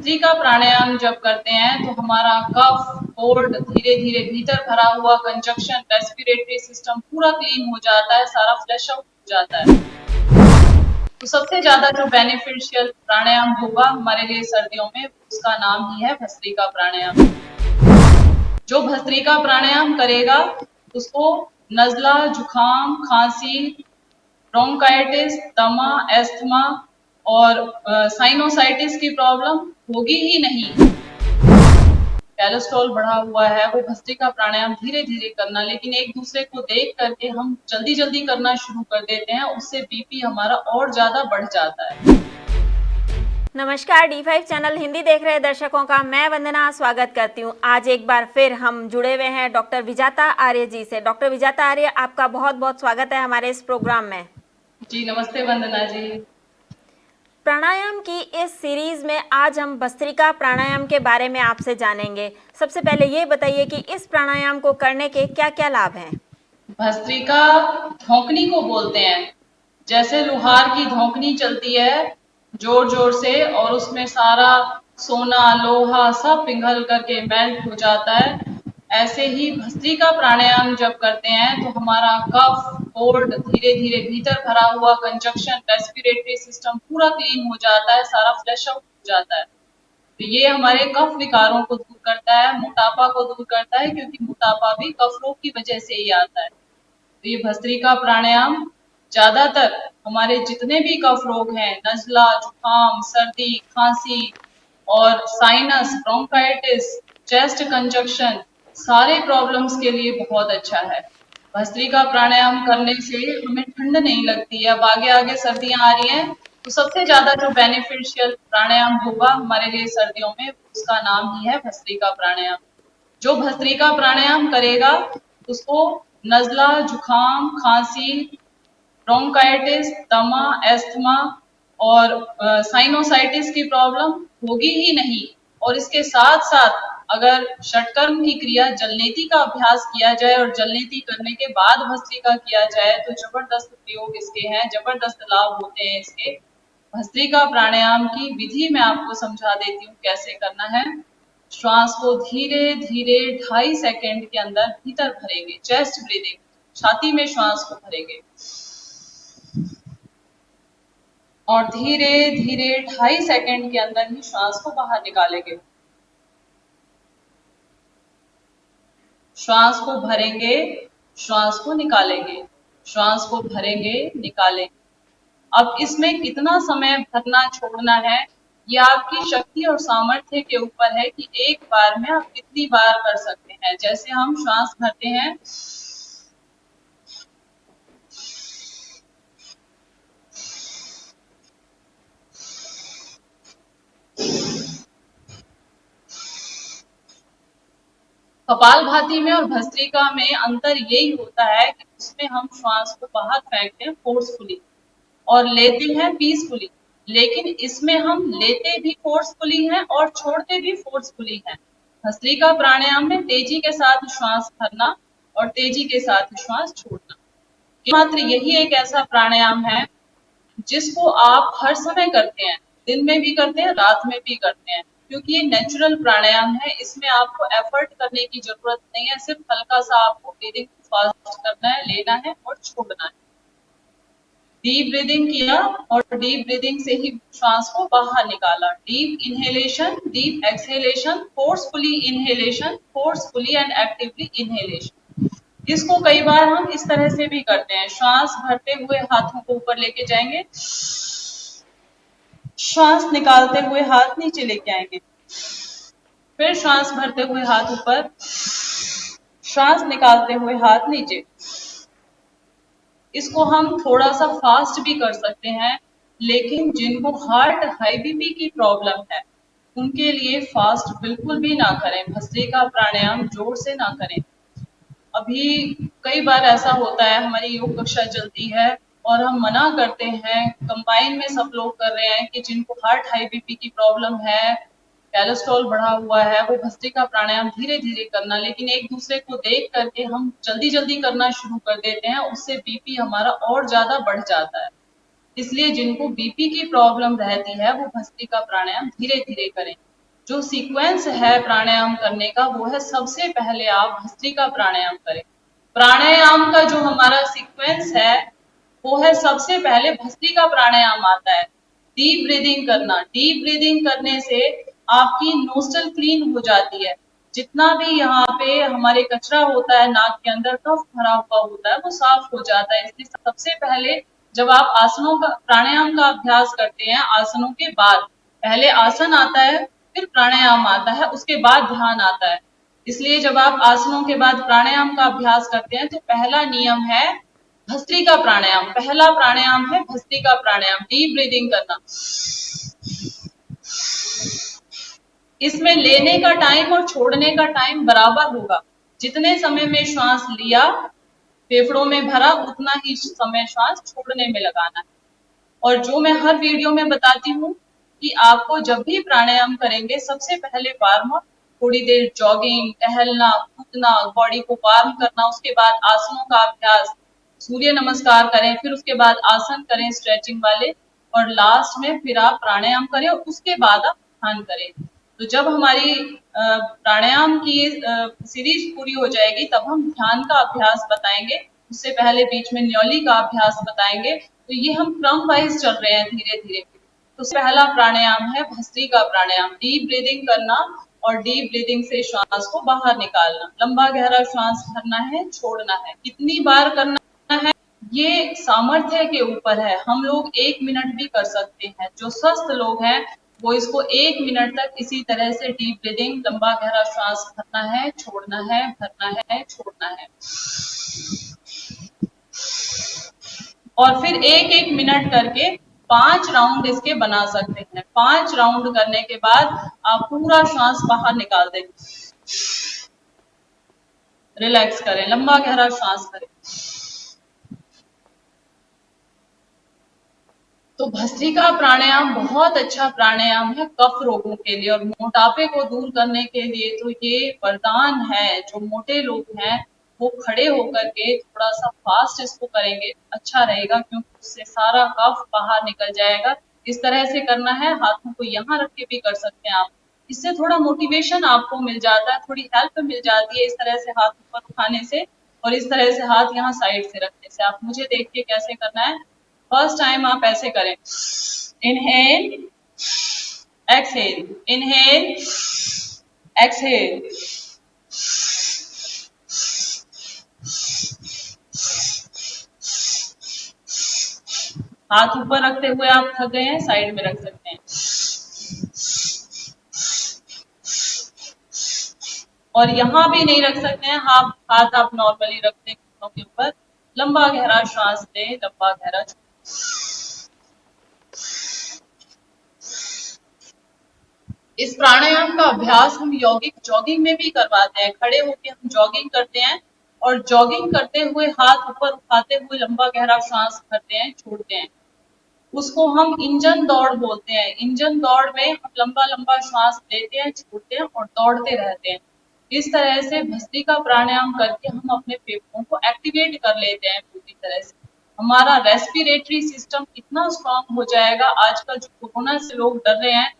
भस्त्रिका प्राणायाम जब करते हैं तो हमारा कफ कोल्ड धीरे धीरे भीतर भरा हुआ कंजक्शन रेस्पिरेटरी सिस्टम पूरा क्लीन हो जाता है, सारा फ्लश आउट हो जाता है। तो सबसे ज्यादा जो बेनिफिशियल प्राणायाम होगा हमारे लिए सर्दियों में, उसका नाम ही है भस्त्रिका प्राणायाम। जो भस्त्रिका प्राणायाम करेगा उसको नजला, जुखाम, खांसी, ब्रोंकाइटिस, दमा, एस्थमा और साइनोसाइटिस की प्रॉब्लम होगी ही नहीं। कोलेस्ट्रॉल बढ़ा हुआ है वो भस्त्रिका प्राणायाम धीरे धीरे करना, लेकिन एक दूसरे को देख करके हम जल्दी जल्दी करना शुरू कर देते हैं, उससे बीपी हमारा और ज्यादा बढ़ जाता है। नमस्कार, D5 चैनल हिंदी देख रहे दर्शकों का मैं वंदना स्वागत करती हूं। आज एक बार फिर हम जुड़े हुए हैं डॉक्टर विजाता आर्य जी से। डॉक्टर विजाता आर्य, आपका बहुत बहुत स्वागत है हमारे इस प्रोग्राम में। जी नमस्ते वंदना जी। प्राणायाम की इस सीरीज में आज हम भस्त्रिका प्राणायाम के बारे में आपसे जानेंगे। सबसे पहले ये बताइए कि इस प्राणायाम को करने के क्या क्या लाभ हैं? भस्त्रिका धौंकनी को बोलते हैं। जैसे लोहार की धौंकनी चलती है जोर जोर से और उसमें सारा सोना लोहा सब पिघल करके मेल्ट हो जाता है, ऐसे ही भस्त्रिका प्राणायाम जब करते हैं तो हमारा कफ कोल्ड धीरे धीरे भीतर भरा हुआ कंजक्शन रेस्पिरेटरी सिस्टम पूरा क्लीन हो जाता है, सारा फ्लश आउट हो जाता है। तो ये हमारे कफ विकारों को दूर करता है, मोटापा को दूर करता है, क्योंकि मोटापा भी कफ रोग की वजह से ही आता है। तो ये भस्त्रिका प्राणायाम ज्यादातर हमारे जितने भी कफ रोग हैं, नजला, जुकाम, सर्दी, खांसी और साइनस, ब्रोंकाइटिस, चेस्ट कंजक्शन, सारे प्रॉब्लम्स के लिए बहुत अच्छा है। भस्त्रिका प्राणायाम करने से हमें ठंड नहीं लगती है। अब आगे आगे सर्दियां आ रही हैं तो सबसे ज्यादा जो बेनिफिशियल प्राणायाम होगा हमारे लिए सर्दियों में, उसका नाम ही है भस्त्रिका प्राणायाम। जो भस्त्रिका प्राणायाम करेगा उसको नजला, जुखाम, खांसी, ब्रोंकाइटिस, दमा, एस्थमा और साइनोसाइटिस की प्रॉब्लम होगी ही नहीं। और इसके साथ साथ अगर षटकर्म की क्रिया जलनेति का अभ्यास किया जाए और जलनेति करने के बाद भस्त्रिका किया जाए तो जबरदस्त प्रयोग इसके हैं, जबरदस्त लाभ होते हैं इसके। भस्त्रिका प्राणायाम की विधि मैं आपको समझा देती हूँ कैसे करना है। श्वास को धीरे धीरे 2.5 सेकेंड के अंदर भीतर भरेंगे, चेस्ट ब्रीदिंग, छाती में श्वास को भरेंगे और धीरे धीरे 2.5 सेकेंड के अंदर ही श्वास को बाहर निकालेंगे। श्वास को भरेंगे, श्वास को निकालेंगे, श्वास को भरेंगे, निकालेंगे। अब इसमें कितना समय भरना छोड़ना है ये आपकी शक्ति और सामर्थ्य के ऊपर है कि एक बार में आप कितनी बार कर सकते हैं। जैसे हम श्वास भरते हैं, कपालभाति में और भस्त्रिका में अंतर यही होता है कि उसमें हम श्वास को बाहर फेंकते हैं फोर्सफुली और लेते हैं पीसफुली, लेकिन इसमें हम लेते भी फोर्सफुली हैं और छोड़ते भी फोर्सफुली हैं। भस्त्रिका प्राणायाम में तेजी के साथ श्वास भरना और तेजी के साथ श्वास छोड़ना। मात्र यही एक ऐसा प्राणायाम है जिसको आप हर समय करते हैं, दिन में भी करते हैं, रात में भी करते हैं, क्योंकि ये नेचुरल प्राणायाम है। इसमें आपको एफर्ट करने की जरूरत नहीं है, सिर्फ हल्का सा आपको ब्रीदिंग फास्ट करना है, लेना है और छोड़ना है। डीप ब्रीदिंग किया और डीप ब्रीदिंग से ही श्वास को बाहर निकाला। Deep inhalation, deep exhalation, forcefully inhalation, forcefully and actively inhalation. इसको कई बार हम इस तरह से भी करते हैं। श्वास भरते हुए हाथों को ऊपर लेके जाएंगे, श्वास निकालते हुए हाथ नीचे लेके आएंगे, फिर श्वास भरते हुए हाथ ऊपर, श्वास निकालते हुए हाथ नीचे। इसको हम थोड़ा सा फास्ट भी कर सकते हैं, लेकिन जिनको हार्ट हाई बीपी की प्रॉब्लम है उनके लिए फास्ट बिल्कुल भी ना करें, भस्त्रिका प्राणायाम जोर से ना करें। अभी कई बार ऐसा होता है, हमारी योग कक्षा चलती है और हम मना करते हैं, कंबाइन में सब लोग कर रहे हैं कि जिनको हार्ट हाई बीपी की प्रॉब्लम है, कोलेस्ट्रॉल बढ़ा हुआ है, वो भस्त्रिका प्राणायाम धीरे धीरे करना, लेकिन एक दूसरे को देख करके हम जल्दी जल्दी करना शुरू कर देते हैं, उससे बीपी हमारा और ज्यादा बढ़ जाता है। इसलिए जिनको बीपी की प्रॉब्लम रहती है वो भस्त्रिका प्राणायाम धीरे धीरे करें। जो सीक्वेंस है प्राणायाम करने का वो है, सबसे पहले आप भस्त्रिका प्राणायाम करें। प्राणायाम का जो हमारा सीक्वेंस है वो है, सबसे पहले भस्त्रिका प्राणायाम आता है। डीप ब्रीदिंग करना, डीप ब्रीदिंग करने से आपकी नोस्ट्रल क्लीन हो जाती है। जितना भी यहाँ पे हमारे कचरा होता है नाक के अंदर, कफ भरा हुआ होता है, वो साफ हो जाता है। इसलिए सबसे पहले जब आप आसनों का प्राणायाम का अभ्यास करते हैं, आसनों के बाद पहले आसन आता है, फिर प्राणायाम आता है, उसके बाद ध्यान आता है। इसलिए जब आप आसनों के बाद प्राणायाम का अभ्यास करते हैं तो पहला नियम है भस्त्रिका प्राणायाम। पहला प्राणायाम है भस्त्रिका प्राणायाम, डीप ब्रीदिंग करना। इसमें लेने का टाइम और छोड़ने का टाइम बराबर होगा। जितने समय में श्वास लिया, फेफड़ों में भरा, उतना ही समय श्वास छोड़ने में लगाना है। और जो मैं हर वीडियो में बताती हूँ कि आपको जब भी प्राणायाम करेंगे, सबसे पहले वार्म अप, थोड़ी देर जॉगिंग, टहलना, कूदना, बॉडी को वार्म करना, उसके बाद आसनों का अभ्यास, सूर्य नमस्कार करें, फिर उसके बाद आसन करें स्ट्रेचिंग वाले, और लास्ट में फिर आप प्राणायाम करें और उसके बाद आप ध्यान करें। तो जब हमारी प्राणायाम की सीरीज पूरी हो जाएगी तब हम ध्यान का अभ्यास बताएंगे। उससे पहले बीच में न्योली का अभ्यास बताएंगे। तो ये हम क्रम वाइज चल रहे हैं धीरे धीरे। तो पहला प्राणायाम है भस्त्रिका प्राणायाम, डीप ब्रीदिंग करना और डीप ब्रीदिंग से श्वास को बाहर निकालना। लंबा गहरा श्वास भरना है, छोड़ना है। कितनी बार करना है ये सामर्थ्य के ऊपर है। हम लोग 1 मिनट भी कर सकते हैं। जो स्वस्थ लोग हैं वो इसको 1 मिनट तक इसी तरह से डीप ब्रीदिंग, लंबा गहरा श्वास भरना है, छोड़ना है, भरना है, छोड़ना है। और फिर 1-1 मिनट करके 5 राउंड इसके बना सकते हैं। 5 राउंड करने के बाद आप पूरा श्वास बाहर निकाल दें। रिलैक्स करें, लंबा गहरा श्वास करें। तो भस्त्रिका प्राणायाम बहुत अच्छा प्राणायाम है कफ रोगों के लिए और मोटापे को दूर करने के लिए। तो ये वरदान है। जो मोटे लोग हैं वो खड़े होकर के थोड़ा सा फास्ट इसको करेंगे, अच्छा रहेगा, क्योंकि उससे सारा कफ बाहर निकल जाएगा। इस तरह से करना है, हाथों को यहाँ रख के भी कर सकते हैं आप। इससे थोड़ा मोटिवेशन आपको मिल जाता है, थोड़ी हेल्प मिल जाती है इस तरह से हाथ ऊपर उठाने से और इस तरह से हाथ यहाँ साइड से रखने से। आप मुझे देख के कैसे करना है। फर्स्ट टाइम आप ऐसे करें, इनहेल, एक्सहेल, इनहेल, एक्सहेल। हाथ ऊपर रखते हुए आप थक गए हैं, साइड में रख सकते हैं। और यहाँ भी नहीं रख सकते हैं, हाथ आप नॉर्मली रखते हैं घुटनों के ऊपर। लंबा गहरा श्वास लें, लंबा गहरा छोड़ें। इस प्राणायाम का अभ्यास हम यौगिक जॉगिंग में भी करवाते हैं। खड़े होकर हम जॉगिंग करते हैं और जॉगिंग करते हुए हाथ ऊपर उठाते हुए लंबा गहरा श्वास भरते हैं, छोड़ते हैं। उसको हम इंजन दौड़ बोलते हैं। इंजन दौड़ में हम लंबा लंबा श्वास लेते हैं, छोड़ते हैं और दौड़ते रहते हैं। इस तरह से भस्त्रिका प्राणायाम करके हम अपने फेफड़ों को एक्टिवेट कर लेते हैं पूरी तरह से। हमारा रेस्पिरेटरी सिस्टम इतना स्ट्रांग हो जाएगा। आजकल जो कोरोना से लोग डर रहे हैं,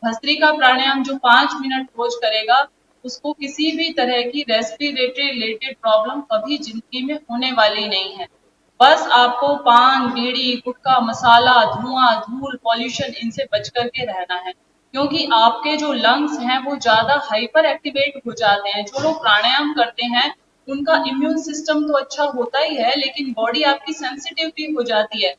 भस्त्रिका प्राणायाम जो 5 मिनट रोज करेगा, उसको किसी भी तरह की रेस्पिरेटरी रिलेटेड प्रॉब्लम कभी जिंदगी में होने वाली नहीं है। बस आपको पान, बीड़ी, गुटखा, मसाला, धुआं, धूल, पॉल्यूशन, इनसे बच करके रहना है। क्योंकि आपके जो लंग्स हैं वो ज्यादा हाइपर एक्टिवेट हो जाते हैं। जो लोग प्राणायाम करते हैं उनका इम्यून सिस्टम तो अच्छा होता ही है, लेकिन बॉडी आपकी सेंसिटिव भी हो जाती है।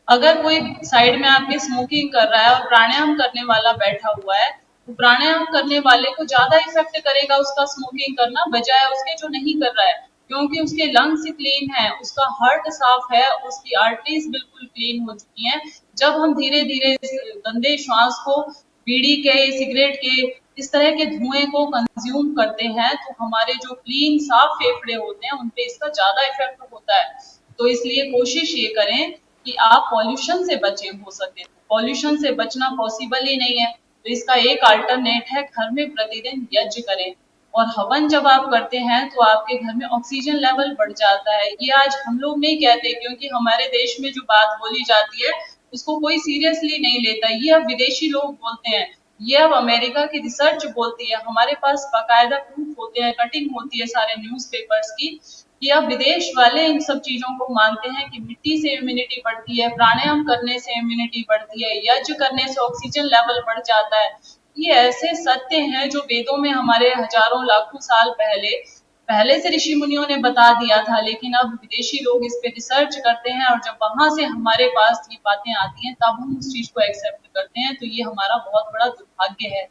अगर कोई साइड में आपके स्मोकिंग कर रहा है और प्राणायाम करने वाला बैठा हुआ है, तो प्राणायाम करने वाले को ज्यादा इफेक्ट करेगा उसका स्मोकिंग करना, बजाय उसके जो नहीं कर रहा है। क्योंकि उसके लंग्स क्लीन है, उसका हार्ट साफ है, उसकी आर्टरीज बिल्कुल क्लीन हो चुकी हैं। जब हम धीरे धीरे गंदे श्वास को, बीड़ी के, सिगरेट के, इस तरह के धुएं को कंज्यूम करते हैं, तो हमारे जो क्लीन साफ फेफड़े होते हैं उनपे इसका ज्यादा इफेक्ट होता है। तो इसलिए कोशिश ये करें कि आप पॉल्यूशन से बचे। हो सके तो पॉल्यूशन से बचना पॉसिबल ही नहीं है, तो इसका एक अल्टरनेट है, घर में प्रतिदिन यज्ञ करें। और हवन जब आप करते हैं तो आपके घर में ऑक्सीजन लेवल बढ़ जाता है। ये आज हम लोग नहीं कहते, क्योंकि हमारे देश में जो बात बोली जाती है उसको कोई सीरियसली नहीं लेता। ये अब विदेशी लोग बोलते हैं। ये अब अमेरिका की रिसर्च बोलती है, हमारे पास बाकायदा प्रूफ होते हैं, कटिंग होती है सारे न्यूज़पेपर्स की, कि अब विदेश वाले इन सब चीजों को मानते हैं कि मिट्टी से इम्यूनिटी बढ़ती है, प्राणायाम करने से इम्यूनिटी बढ़ती है, यज्ञ करने से ऑक्सीजन लेवल बढ़ जाता है। ये ऐसे सत्य हैं जो वेदों में हमारे हजारों लाखों साल पहले पहले से ऋषि मुनियों ने बता दिया था, लेकिन अब विदेशी लोग इस पे रिसर्च करते हैं और जब वहां से हमारे पास ये बातें आती हैं तब हम उस चीज को एक्सेप्ट करते हैं, तो ये हमारा बहुत बड़ा दुर्भाग्य है।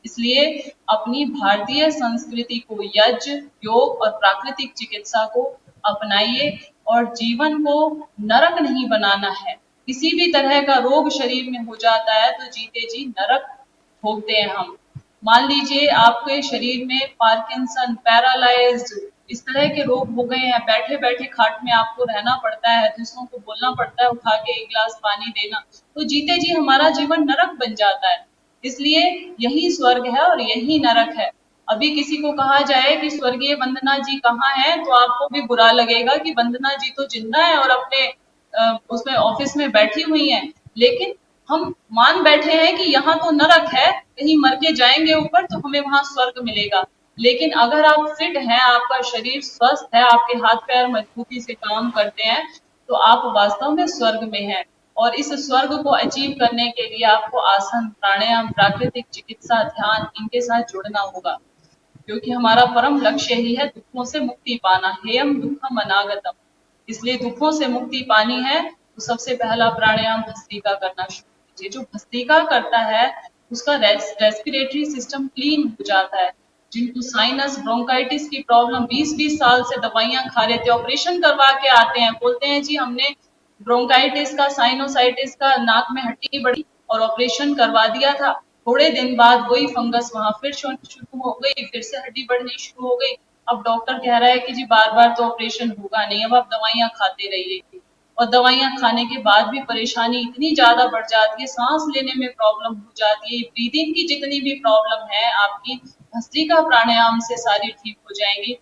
इसलिए अपनी भारतीय संस्कृति को, यज्ञ, योग और प्राकृतिक चिकित्सा को अपनाइए और जीवन को नरक नहीं बनाना है। किसी भी तरह का रोग शरीर में हो जाता है तो जीते जी नरक भोगते हैं हम। मान लीजिए आपके शरीर में पार्किंसन, पैरालाइज्ड, इस तरह के रोग हो गए हैं, बैठे बैठे खाट में आपको रहना पड़ता है, दूसरों को बोलना पड़ता है उठा के एक गिलास पानी देना, तो जीते जी हमारा जीवन नरक बन जाता है। इसलिए यही स्वर्ग है और यही नरक है। अभी किसी को कहा जाए कि स्वर्गीय वंदना जी कहाँ हैं, तो आपको भी बुरा लगेगा कि वंदना जी तो जिंदा है और अपने उसमें ऑफिस में बैठी हुई हैं, लेकिन हम मान बैठे हैं कि यहाँ तो नरक है, कहीं मर के जाएंगे ऊपर तो हमें वहां स्वर्ग मिलेगा। लेकिन अगर आप फिट हैं, आपका शरीर स्वस्थ है, आपके हाथ पैर मजबूती से काम करते हैं, तो आप वास्तव में स्वर्ग में हैं। और इस स्वर्ग को अचीव करने के लिए आपको आसन, प्राणायाम, प्राकृतिक चिकित्सा, ध्यान, इनके साथ जुड़ना होगा, क्योंकि हमारा परम लक्ष्य ही है दुखों से मुक्ति पाना, हेयम दुखम अनागतम। इसलिए दुखों से मुक्ति पानी है तो सबसे पहला प्राणायाम भस्त्रिका करना शुरू कीजिए। जो भस्त्रिका करता है उसका रेस्पिरेटरी सिस्टम क्लीन हो जाता है। जिनको साइनस, ब्रोंकाइटिस की प्रॉब्लम 20-20 साल से दवाइयां खा रहे थे, ऑपरेशन करवा के आते हैं, बोलते हैं जी हमने ब्रोंकाइटिस का, साइनोसाइटिस का, नाक में हड्डी बढ़ी और ऑपरेशन करवा दिया था, थोड़े दिन बाद वही फंगस वहां फिर शुरू हो गई, फिर से हड्डी बढ़नी शुरू हो गई। अब डॉक्टर कह रहा है कि जी बार बार तो ऑपरेशन होगा नहीं, अब आप दवाइयां खाते रहिए। और दवाइयां खाने के बाद भी परेशानी इतनी ज्यादा बढ़ जाती है, सांस लेने में प्रॉब्लम हो जाती है, ब्रीदिंग की जितनी भी प्रॉब्लम है आपकी, भस्त्रिका प्राणायाम से सारी ठीक हो जाएंगी।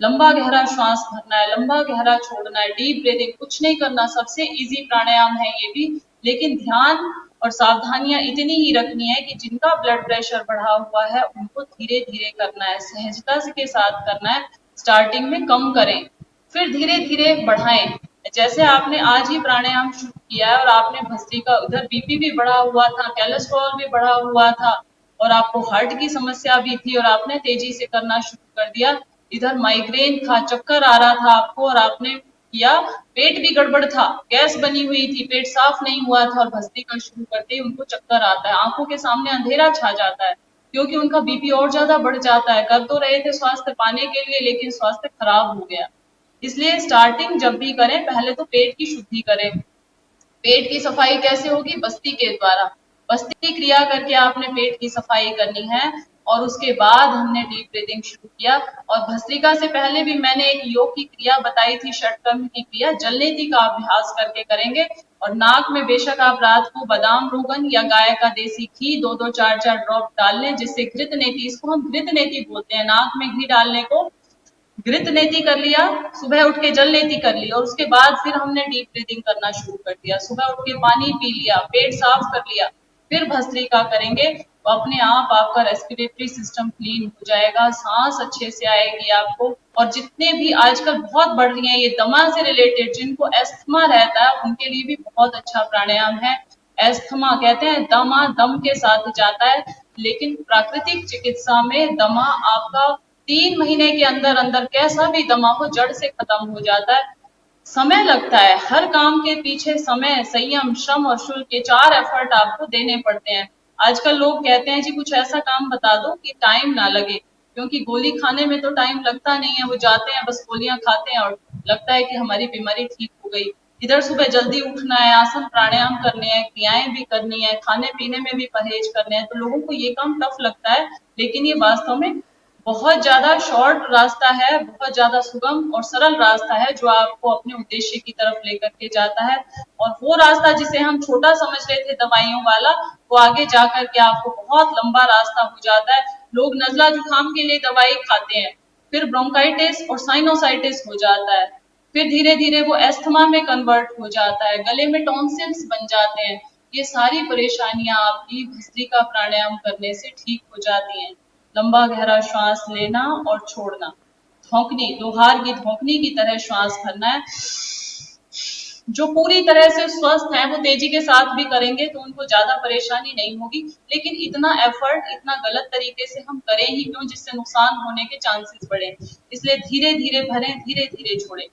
लंबा गहरा श्वास भरना है, लंबा गहरा छोड़ना है, डीप ब्रीदिंग, कुछ नहीं करना, सबसे इजी प्राणायाम है ये भी। लेकिन ध्यान और सावधानियां इतनी ही रखनी है कि जिनका ब्लड प्रेशर बढ़ा हुआ है उनको धीरे धीरे करना है, सहजता के साथ करना है। स्टार्टिंग में कम करें, फिर धीरे धीरे बढ़ाएं। जैसे आपने आज ही प्राणायाम शुरू किया है और आपने भस्त्रिका, उधर बीपी भी बढ़ा हुआ था, कोलेस्ट्रॉल भी बढ़ा हुआ था और आपको हार्ट की समस्या भी थी और आपने तेजी से करना शुरू कर दिया, इधर माइग्रेन था, चक्कर आ रहा था आपको और आपने किया, पेट भी गड़बड़ था, गैस बनी हुई थी, पेट साफ नहीं हुआ था और भस्त्रिका शुरू करते ही उनको चक्कर आता है, आंखों के सामने अंधेरा छा जाता है, क्योंकि उनका बीपी और ज्यादा बढ़ जाता है। कर तो रहे थे स्वास्थ्य पाने के लिए लेकिन स्वास्थ्य खराब हो गया। इसलिए स्टार्टिंग जब भी करें पहले तो पेट की शुद्धि करें। पेट की सफाई कैसे होगी? बस्ती के द्वारा। बस्ती क्रिया करके आपने पेट की सफाई करनी है और उसके बाद हमने डीप ब्रीदिंग शुरू किया। और भस्त्रिका से पहले भी मैंने एक योग की क्रिया बताई थी, षटकर्म की क्रिया, जलनेति का अभ्यास करके करेंगे। और नाक में बेशक आप रात को बादाम रोगन या गाय का देसी घी 2-2, 4-4 ड्रॉप डाल लें, जिससे घृत नेति, इसको हम घृत नेति बोलते हैं, नाक में घी डालने को घृत नेति कर लिया, सुबह उठ के जल नेति कर ली और उसके बाद फिर हमने डीप ब्रीदिंग करना शुरू कर दिया, सुबह उठ के पानी पी लिया, पेट साफ कर लिया, फिर भस्त्रिका करेंगे तो अपने आप आपका रेस्पिरेटरी सिस्टम क्लीन हो जाएगा, सांस अच्छे से आएगी आपको। और जितने भी आजकल बहुत बढ़ रही हैं ये दमा से रिलेटेड, जिनको एस्थमा रहता है उनके लिए भी बहुत अच्छा प्राणायाम है। एस्थमा कहते हैं दमा दम के साथ जाता है, लेकिन प्राकृतिक चिकित्सा में दमा आपका 3 महीने के अंदर अंदर कैसा भी दमा हो जड़ से खत्म हो जाता है। समय लगता है, हर काम के पीछे समय, संयम, श्रम और शुल्क, के 4 एफर्ट आपको देने पड़ते हैं। आजकल लोग कहते हैं जी कुछ ऐसा काम बता दो कि टाइम ना लगे, क्योंकि गोली खाने में तो टाइम लगता नहीं है, वो जाते हैं बस गोलियां खाते हैं और लगता है कि हमारी बीमारी ठीक हो गई। इधर सुबह जल्दी उठना है, आसन प्राणायाम करने हैं, क्रियाएं भी करनी है, खाने पीने में भी परहेज करने हैं, तो लोगों को ये काम टफ लगता है, लेकिन ये वास्तव में बहुत ज्यादा शॉर्ट रास्ता है, बहुत ज्यादा सुगम और सरल रास्ता है जो आपको अपने उद्देश्य की तरफ लेकर के जाता है। और वो रास्ता जिसे हम छोटा समझ रहे थे दवाइयों वाला, वो आगे जाकर के आपको बहुत लंबा रास्ता हो जाता है। लोग नजला जुकाम के लिए दवाई खाते हैं, फिर ब्रोंकाइटिस और साइनोसाइटिस हो जाता है, फिर धीरे धीरे वो एस्थमा में कन्वर्ट हो जाता है, गले में टॉन्सिल्स बन जाते हैं, ये सारी परेशानियां आपकी भस्त्रिका प्राणायाम करने से ठीक हो जाती हैं। लंबा गहरा श्वास लेना और छोड़ना, धौंकनी, लोहार की धौंकनी की तरह श्वास भरना है। जो पूरी तरह से स्वस्थ हैं वो तेजी के साथ भी करेंगे तो उनको ज्यादा परेशानी नहीं होगी, लेकिन इतना एफर्ट इतना गलत तरीके से हम करें ही क्यों जिससे नुकसान होने के चांसेस बढ़े। इसलिए धीरे धीरे भरें, धीरे धीरे छोड़ें।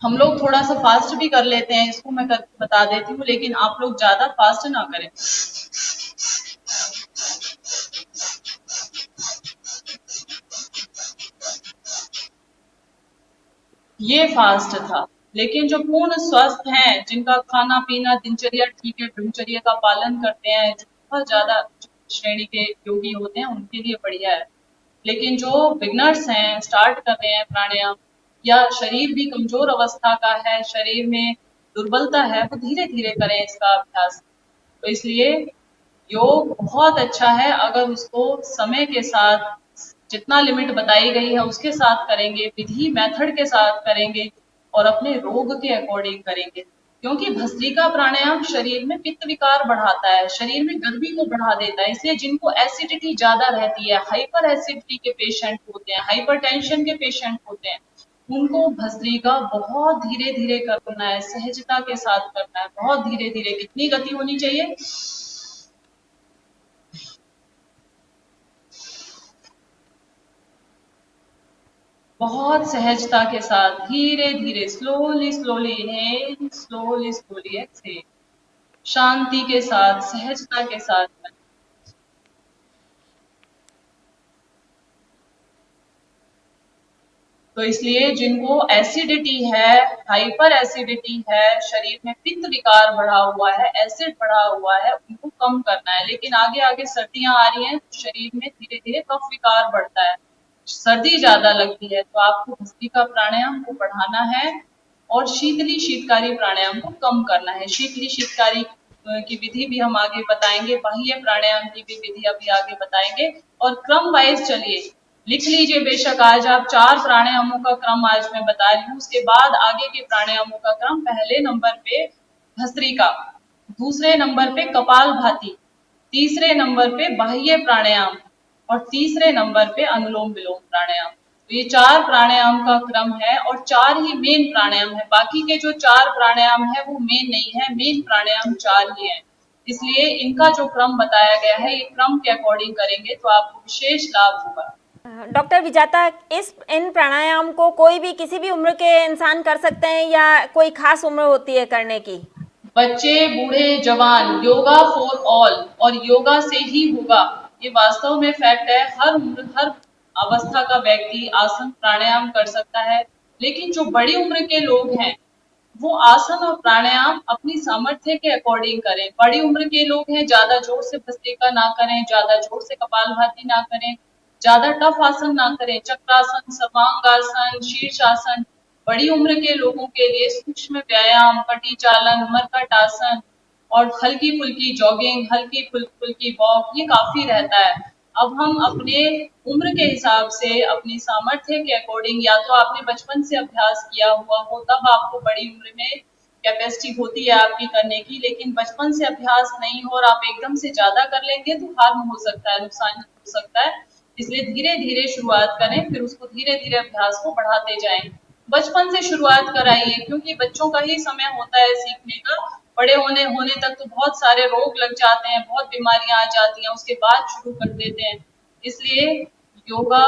हम लोग थोड़ा सा फास्ट भी कर लेते हैं, इसको मैं बता देती हूँ, लेकिन आप लोग ज्यादा फास्ट ना करें। ये फास्ट था, लेकिन जो पूर्ण स्वस्थ हैं, जिनका खाना पीना दिनचर्या ठीक है, दिनचर्या का पालन करते हैं, जो बहुत ज्यादा श्रेणी के योगी होते हैं उनके लिए बढ़िया है। लेकिन जो बिगनर्स हैं, स्टार्ट कर रहे हैं प्राणायाम, या शरीर भी कमजोर अवस्था का है, शरीर में दुर्बलता है, वो धीरे धीरे करें इसका अभ्यास। तो इसलिए योग बहुत अच्छा है, अगर उसको समय के साथ जितना लिमिट बताई गई है उसके साथ करेंगे, विधि मेथड के साथ करेंगे और अपने रोग के अकॉर्डिंग करेंगे। क्योंकि भस्त्रिका प्राणायाम शरीर में पित्त विकार बढ़ाता है, शरीर में गर्मी को बढ़ा देता है। इसलिए जिनको एसिडिटी ज्यादा रहती है, हाइपर एसिडिटी के पेशेंट होते हैं, हाइपरटेंशन के पेशेंट होते हैं, उनको भस्त्रिका बहुत धीरे धीरे करना है, सहजता के साथ करना है, बहुत धीरे धीरे। कितनी गति होनी चाहिए? बहुत सहजता के साथ, धीरे धीरे, slowly slowly inhale, slowly slowly exhale, शांति के साथ, सहजता के साथ। तो इसलिए जिनको एसिडिटी है, हाइपर एसिडिटी है, शरीर में पित्त विकार बढ़ा हुआ है, एसिड बढ़ा हुआ है, उनको कम करना है। लेकिन आगे आगे सर्दियां आ रही हैं, शरीर में धीरे धीरे कफ विकार बढ़ता है, सर्दी ज्यादा लगती है, तो आपको भस्त्रिका प्राणायाम को बढ़ाना है और शीतली शीतकारी प्राणायाम को कम करना है। शीतली शीतकारी की विधि भी हम आगे बताएंगे, बाह्य प्राणायाम की भी विधि अभी आगे बताएंगे। और क्रम वाइज चलिए, लिख लीजिए बेशक, आज आप 4 प्राणायामों का क्रम आज मैं बता रही हूँ, उसके बाद आगे के प्राणायामों का क्रम। पहले नंबर पे भस्त्रिका, दूसरे नंबर पे कपालभाति, तीसरे नंबर पे बाह्य प्राणायाम और तीसरे नंबर पे अनुलोम विलोम प्राणायाम। तो ये 4 प्राणायाम का क्रम है और 4 ही मेन प्राणायाम है। बाकी के जो 4 प्राणायाम है वो मेन नहीं है, मेन प्राणायाम 4 ही है। इसलिए इनका जो क्रम बताया गया है, ये क्रम के अकॉर्डिंग करेंगे तो आपको विशेष लाभ होगा। डॉक्टर विजाता, इन प्राणायाम को कोई भी किसी भी उम्र के इंसान कर सकते हैं या कोई खास उम्र होती है करने की? बच्चे, बूढ़े, जवान, योगा फॉर ऑल, और योगा से ही होगा, ये वास्तव में फैक्ट है। हर उम्र, हर अवस्था का व्यक्ति आसन प्राणायाम कर सकता है। लेकिन जो बड़ी उम्र के लोग हैं वो आसन और प्राणायाम अपनी सामर्थ्य के अकॉर्डिंग करें। बड़ी उम्र के लोग हैं, ज्यादा जोर से भस्त्रिका ना करें, ज्यादा जोर से कपालभाति ना करें, ज्यादा टफ आसन ना करें, चक्रासन, सर्वांगासन, शीर्षासन। बड़ी उम्र के लोगों के लिए सूक्ष्म व्यायाम, कटी चालन, मरकट आसन और हल्की फुल्की जॉगिंग, हल्की फुल्की वॉक, ये काफी रहता है। अब हम अपने उम्र के हिसाब से, अपनी सामर्थ्य के अकॉर्डिंग, या तो आपने बचपन से अभ्यास किया हुआ हो तब आपको बड़ी उम्र में कैपेसिटी होती है आपकी करने की, लेकिन बचपन से अभ्यास नहीं हो और आप एकदम से ज्यादा कर लेंगे तो हार्म हो सकता है, नुकसान हो सकता है। इसलिए धीरे धीरे शुरुआत करें, फिर उसको धीरे धीरे अभ्यास को बढ़ाते जाएं। बचपन से शुरुआत कराइए, क्योंकि बच्चों का ही समय होता है सीखने का। बड़े होने तक तो बहुत सारे रोग लग जाते हैं, बहुत बीमारियां आ जाती हैं, उसके बाद शुरू कर देते हैं। इसलिए योगा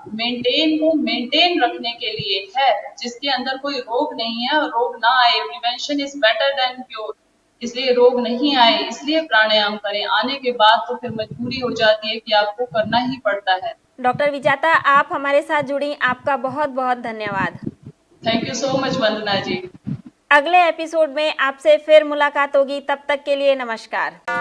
मेंटेन रखने के लिए है, जिसके अंदर कोई रोग नहीं है, और रोग ना आए, prevention is better than cure. इसलिए रोग नहीं आए, इसलिए प्राणायाम करें। आने के बाद तो फिर मजबूरी हो जाती है कि आपको करना ही पड़ता है। डॉक्टर विजाता, आप हमारे साथ जुड़ी, आपका बहुत बहुत धन्यवाद। थैंक यू सो मच वंदना जी। अगले एपिसोड में आपसे फिर मुलाकात होगी, तब तक के लिए नमस्कार।